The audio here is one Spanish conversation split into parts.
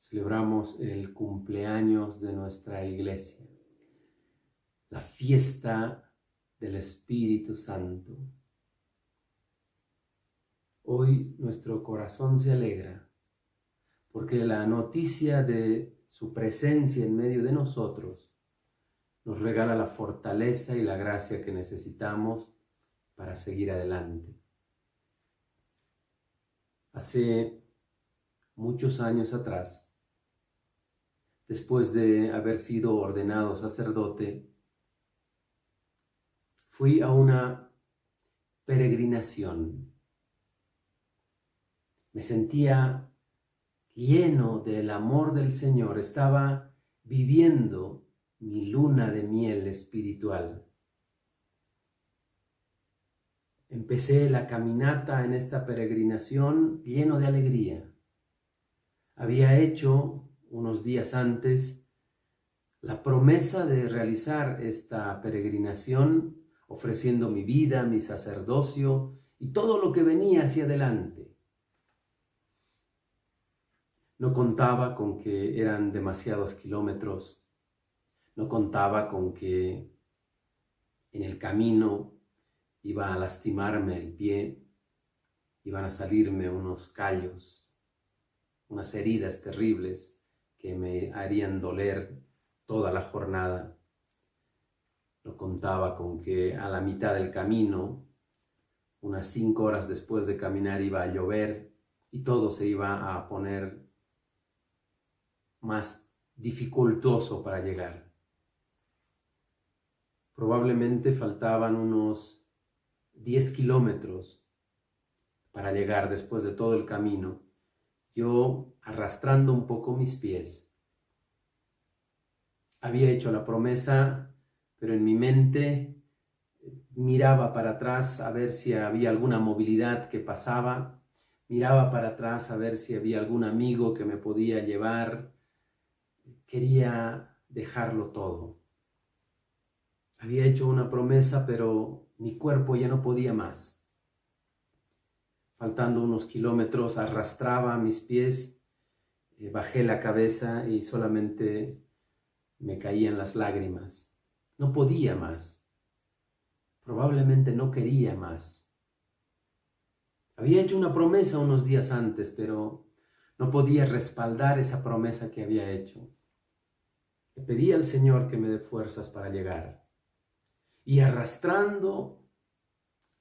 celebramos el cumpleaños de nuestra iglesia, la fiesta del Espíritu Santo. Hoy nuestro corazón se alegra porque la noticia de su presencia en medio de nosotros nos regala la fortaleza y la gracia que necesitamos para seguir adelante. Hace muchos años atrás, después de haber sido ordenado sacerdote, fui a una peregrinación. Me sentía lleno del amor del Señor, estaba viviendo mi luna de miel espiritual. Empecé la caminata en esta peregrinación lleno de alegría. Había hecho unos días antes la promesa de realizar esta peregrinación ofreciendo mi vida, mi sacerdocio y todo lo que venía hacia adelante. No contaba con que eran demasiados kilómetros, no contaba con que en el camino iba a lastimarme el pie, iban a salirme unos callos, unas heridas terribles que me harían doler toda la jornada. No contaba con que a la mitad del camino, unas 5 horas después de caminar, iba a llover y todo se iba a poner más dificultoso para llegar. Probablemente faltaban unos 10 kilómetros para llegar después de todo el camino, yo arrastrando un poco mis pies. Había hecho la promesa, pero en mi mente miraba para atrás a ver si había alguna movilidad que pasaba, miraba para atrás a ver si había algún amigo que me podía llevar. Quería dejarlo todo. Había hecho una promesa, pero mi cuerpo ya no podía más. Faltando unos kilómetros, arrastraba mis pies, bajé la cabeza y solamente me caían las lágrimas. No podía más. Probablemente no quería más. Había hecho una promesa unos días antes, pero no podía respaldar esa promesa que había hecho. Le pedí al Señor que me dé fuerzas para llegar. Y arrastrando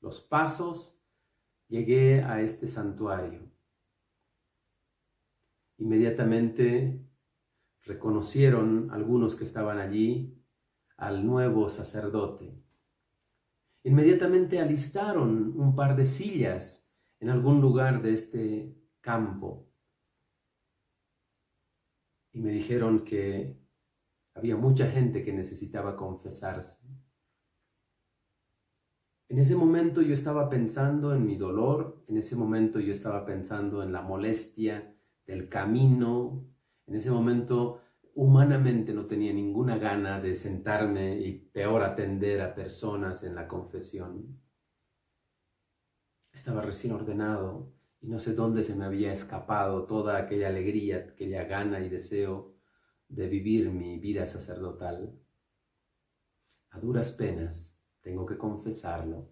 los pasos, llegué a este santuario. Inmediatamente reconocieron algunos que estaban allí al nuevo sacerdote. Inmediatamente alistaron un par de sillas en algún lugar de este campo. Y me dijeron que había mucha gente que necesitaba confesarse. En ese momento yo estaba pensando en mi dolor, en ese momento yo estaba pensando en la molestia del camino, en ese momento humanamente no tenía ninguna gana de sentarme y peor atender a personas en la confesión. Estaba recién ordenado y no sé dónde se me había escapado toda aquella alegría, aquella gana y deseo de vivir mi vida sacerdotal. A duras penas, tengo que confesarlo,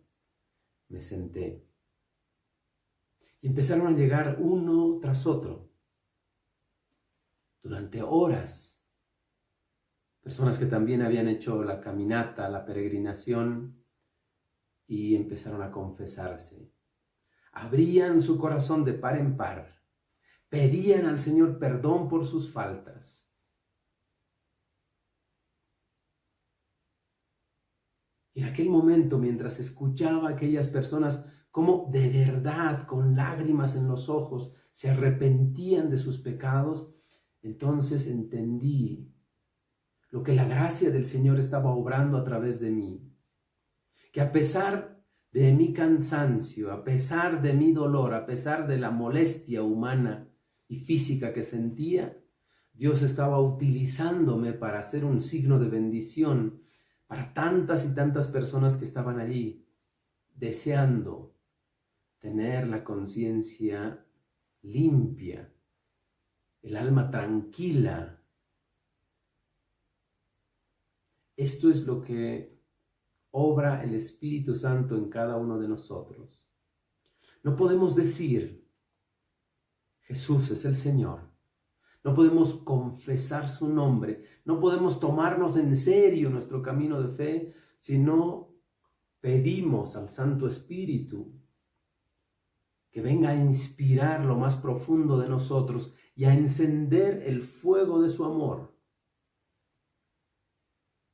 me senté. Y empezaron a llegar uno tras otro, durante horas. Personas que también habían hecho la caminata, la peregrinación, y empezaron a confesarse. Abrían su corazón de par en par, pedían al Señor perdón por sus faltas. Y en aquel momento, mientras escuchaba a aquellas personas como de verdad, con lágrimas en los ojos, se arrepentían de sus pecados, entonces entendí lo que la gracia del Señor estaba obrando a través de mí. Que a pesar de mi cansancio, a pesar de mi dolor, a pesar de la molestia humana y física que sentía, Dios estaba utilizándome para hacer un signo de bendición para tantas y tantas personas que estaban allí, deseando tener la conciencia limpia el alma tranquila. Esto es lo que obra el Espíritu Santo en cada uno de nosotros. No podemos decir, Jesús es el Señor. No podemos confesar su nombre. No podemos tomarnos en serio nuestro camino de fe si no pedimos al Santo Espíritu que venga a inspirar lo más profundo de nosotros y a encender el fuego de su amor.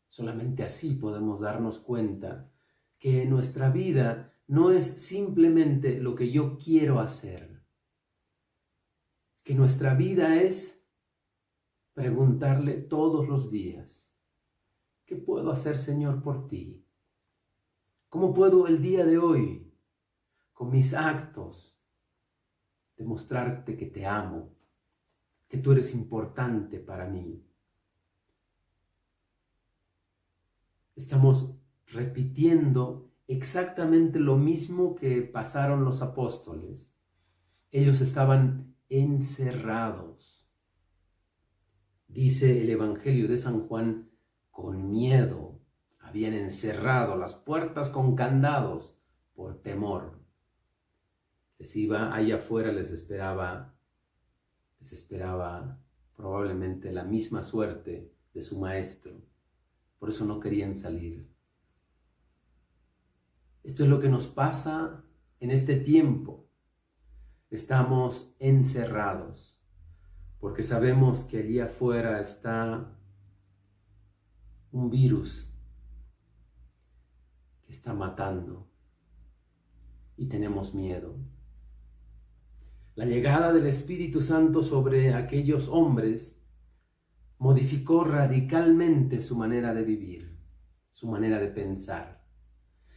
Solamente así podemos darnos cuenta que nuestra vida no es simplemente lo que yo quiero hacer, que nuestra vida es preguntarle todos los días, ¿qué puedo hacer, Señor, por ti? ¿Cómo puedo el día de hoy, con mis actos, demostrarte que te amo, que tú eres importante para mí? Estamos repitiendo exactamente lo mismo que pasaron los apóstoles. Ellos estaban encerrados. Dice el Evangelio de San Juan, con miedo habían encerrado las puertas con candados por temor. Allá afuera les esperaba probablemente la misma suerte de su maestro. Por eso no querían salir. Esto es lo que nos pasa en este tiempo. Estamos encerrados porque sabemos que allí afuera está un virus que está matando y tenemos miedo. La llegada del Espíritu Santo sobre aquellos hombres modificó radicalmente su manera de vivir, su manera de pensar.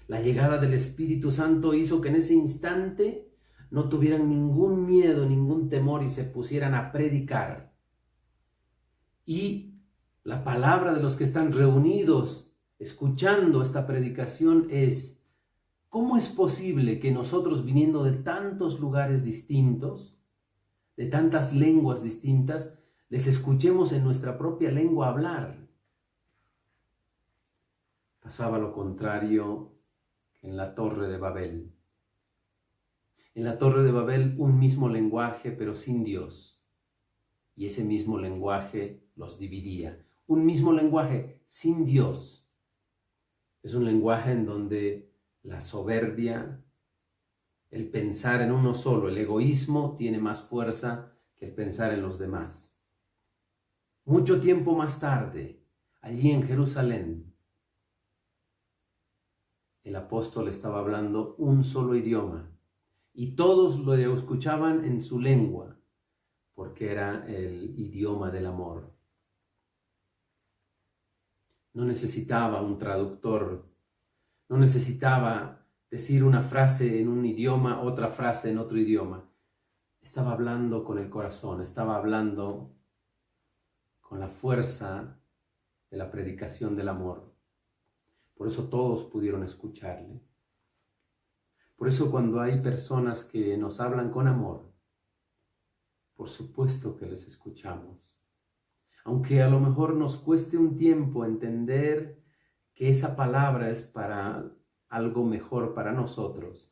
La llegada del Espíritu Santo hizo que en ese instante no tuvieran ningún miedo, ningún temor y se pusieran a predicar. Y la palabra de los que están reunidos escuchando esta predicación es: ¿cómo es posible que nosotros, viniendo de tantos lugares distintos, de tantas lenguas distintas, les escuchemos en nuestra propia lengua hablar? Pasaba lo contrario en la Torre de Babel. En la Torre de Babel un mismo lenguaje, pero sin Dios. Y ese mismo lenguaje los dividía. Un mismo lenguaje sin Dios. Es un lenguaje en donde la soberbia, el pensar en uno solo, el egoísmo tiene más fuerza que el pensar en los demás. Mucho tiempo más tarde, allí en Jerusalén, el apóstol estaba hablando un solo idioma y todos lo escuchaban en su lengua, porque era el idioma del amor. No necesitaba un traductor, no necesitaba decir una frase en un idioma, otra frase en otro idioma. Estaba hablando con el corazón, estaba hablando con la fuerza de la predicación del amor. Por eso todos pudieron escucharle. Por eso cuando hay personas que nos hablan con amor, por supuesto que les escuchamos. Aunque a lo mejor nos cueste un tiempo entender que esa palabra es para algo mejor para nosotros,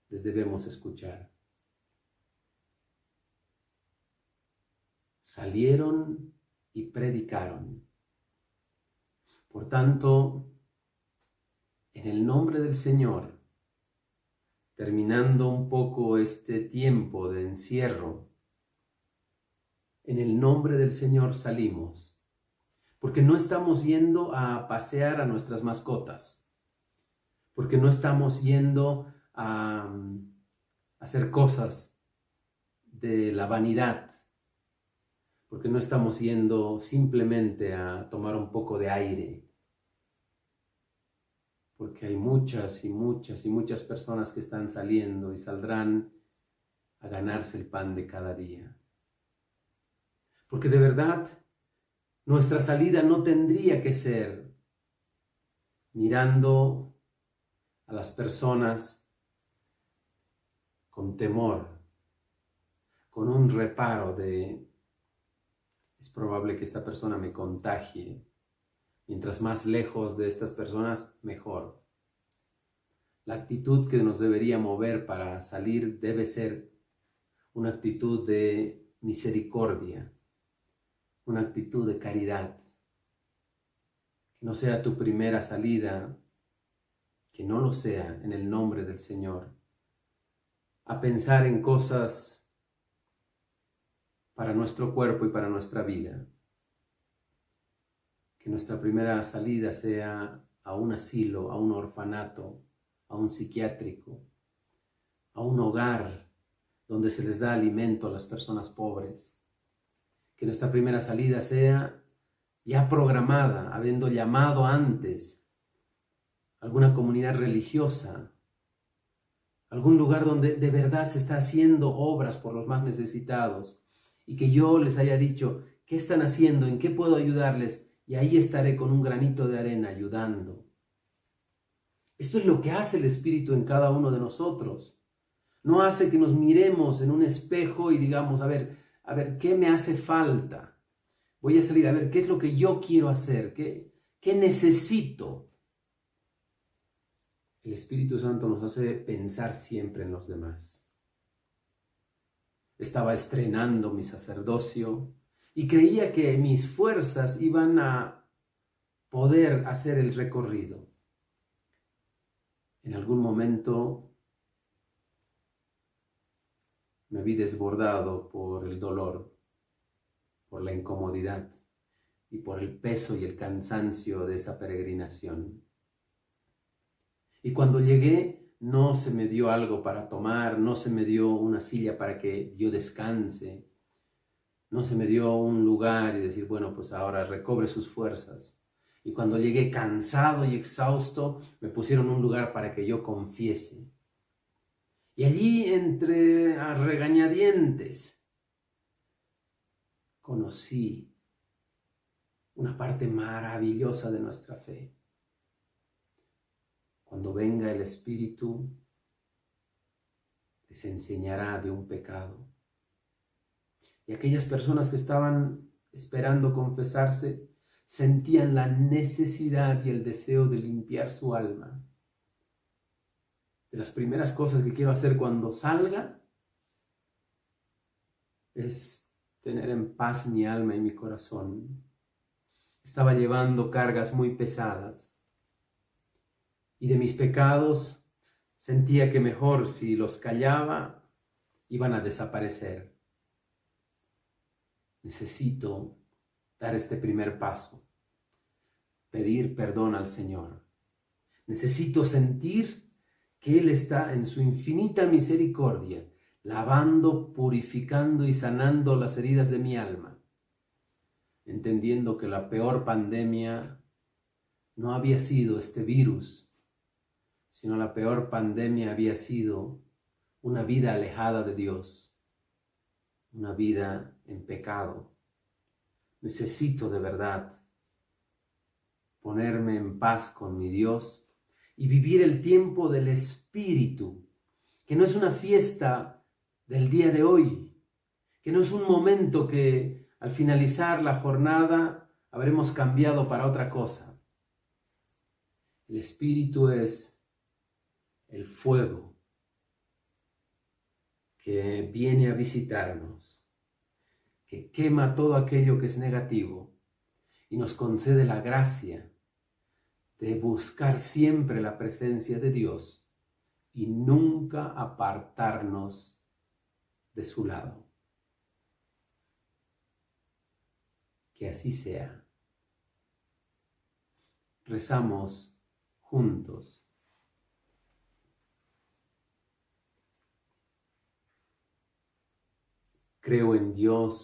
les debemos escuchar. Salieron y predicaron. Por tanto, en el nombre del Señor, terminando un poco este tiempo de encierro, en el nombre del Señor salimos, porque no estamos yendo a pasear a nuestras mascotas, porque no estamos yendo a hacer cosas de la vanidad, porque no estamos yendo simplemente a tomar un poco de aire, porque hay muchas y muchas personas que están saliendo y saldrán a ganarse el pan de cada día. Porque de verdad, nuestra salida no tendría que ser mirando a las personas con temor, con un reparo de es probable que esta persona me contagie. Mientras más lejos de estas personas, mejor. La actitud que nos debería mover para salir debe ser una actitud de misericordia, una actitud de caridad. Que no sea tu primera salida, que no lo sea en el nombre del Señor, a pensar en cosas para nuestro cuerpo y para nuestra vida. Que nuestra primera salida sea a un asilo, a un orfanato, a un psiquiátrico, a un hogar donde se les da alimento a las personas pobres. Que nuestra primera salida sea ya programada, habiendo llamado antes a alguna comunidad religiosa, algún lugar donde de verdad se está haciendo obras por los más necesitados, y que yo les haya dicho, ¿qué están haciendo? ¿En qué puedo ayudarles? Y ahí estaré con un granito de arena ayudando. Esto es lo que hace el Espíritu en cada uno de nosotros. No hace que nos miremos en un espejo y digamos, a ver, ¿qué me hace falta? Voy a salir a ver qué es lo que yo quiero hacer, qué necesito. El Espíritu Santo nos hace pensar siempre en los demás. Estaba estrenando mi sacerdocio y creía que mis fuerzas iban a poder hacer el recorrido. En algún momento me vi desbordado por el dolor, por la incomodidad y por el peso y el cansancio de esa peregrinación. Y cuando llegué, no se me dio algo para tomar, no se me dio una silla para que yo descanse, no se me dio un lugar y decir, bueno, pues ahora recobre sus fuerzas. Y cuando llegué cansado y exhausto, me pusieron un lugar para que yo confiese. Y allí, entre a regañadientes, conocí una parte maravillosa de nuestra fe. Cuando venga el Espíritu, les enseñará de un pecado. Y aquellas personas que estaban esperando confesarse, sentían la necesidad y el deseo de limpiar su alma. De las primeras cosas que quiero hacer cuando salga es tener en paz mi alma y mi corazón. Estaba llevando cargas muy pesadas y de mis pecados sentía que mejor si los callaba iban a desaparecer. Necesito dar este primer paso, pedir perdón al Señor. Necesito sentir que Él está en su infinita misericordia, lavando, purificando y sanando las heridas de mi alma, entendiendo que la peor pandemia no había sido este virus, sino la peor pandemia había sido una vida alejada de Dios, una vida en pecado. Necesito de verdad ponerme en paz con mi Dios y vivir el tiempo del Espíritu, que no es una fiesta del día de hoy, que no es un momento que al finalizar la jornada habremos cambiado para otra cosa. El Espíritu es el fuego que viene a visitarnos, que quema todo aquello que es negativo y nos concede la gracia de buscar siempre la presencia de Dios y nunca apartarnos de su lado. Que así sea. Rezamos juntos. Creo en Dios